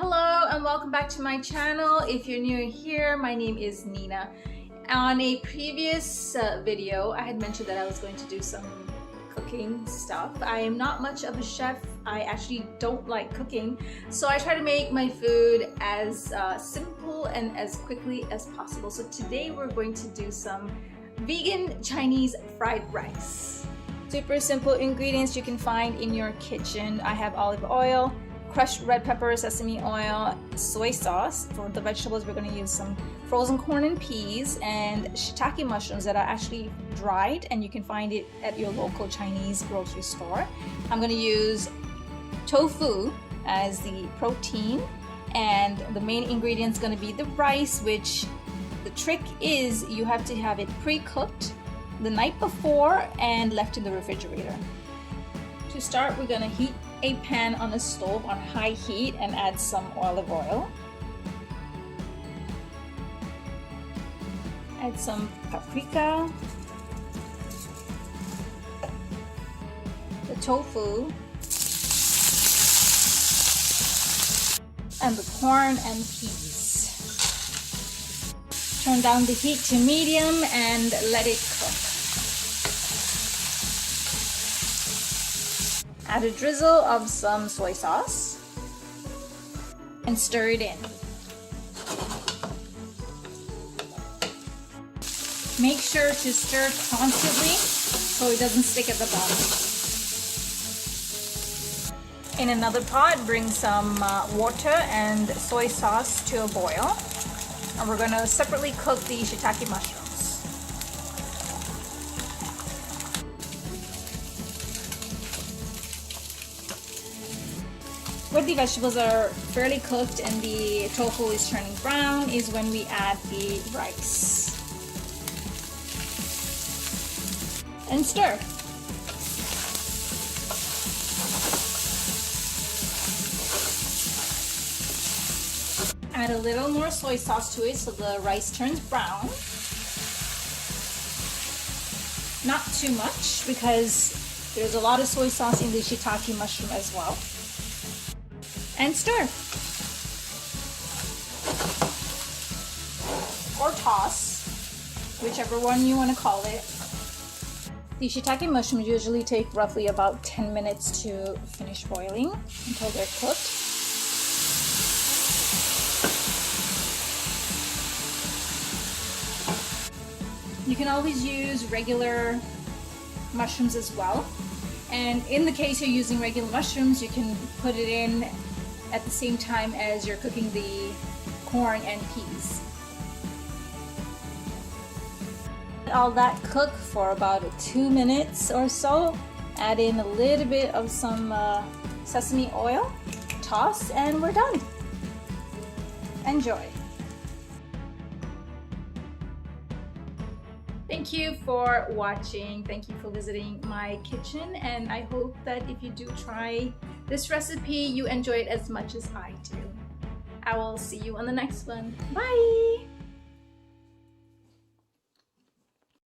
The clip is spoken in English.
Hello and welcome back to my channel. If you're new here, my name is Nina. On a previous video, I had mentioned that I was going to do some cooking stuff. I am not much of a chef. I actually don't like cooking, so I try to make my food as simple and as quickly as possible. So today we're going to do some vegan Chinese fried rice. Super simple ingredients you can find in your kitchen. I have olive oil, crushed red pepper, sesame oil, soy sauce. For the vegetables, we're going to use some frozen corn and peas and shiitake mushrooms that are actually dried, and you can find it at your local Chinese grocery store. I'm going to use tofu as the protein, and the main ingredient is going to be the rice, which the trick is you have to have it pre-cooked the night before and left in the refrigerator. To start, we're going to heat a pan on a stove on high heat and add some olive oil. Add some paprika, the tofu, and the corn and peas. Turn down the heat to medium and let it cook. Add a drizzle of some soy sauce and stir it in. Make sure to stir constantly so it doesn't stick at the bottom. In another pot, bring some water and soy sauce to a boil, and we're going to separately cook the shiitake mushrooms. When the vegetables are fairly cooked and the tofu is turning brown is when we add the rice. And stir. Add a little more soy sauce to it so the rice turns brown. Not too much because there's a lot of soy sauce in the shiitake mushroom as well. And stir. Or toss, whichever one you want to call it. The shiitake mushrooms usually take roughly about 10 minutes to finish boiling until they're cooked. You can always use regular mushrooms as well. And in the case you're using regular mushrooms, you can put it in at the same time as you're cooking the corn and peas. Let all that cook for about 2 minutes or so. Add in a little bit of some sesame oil, toss, and we're done. Enjoy. Thank you for watching. Thank you for visiting my kitchen, and I hope that if you do try this recipe, you enjoy it as much as I do. I will see you on the next one. Bye!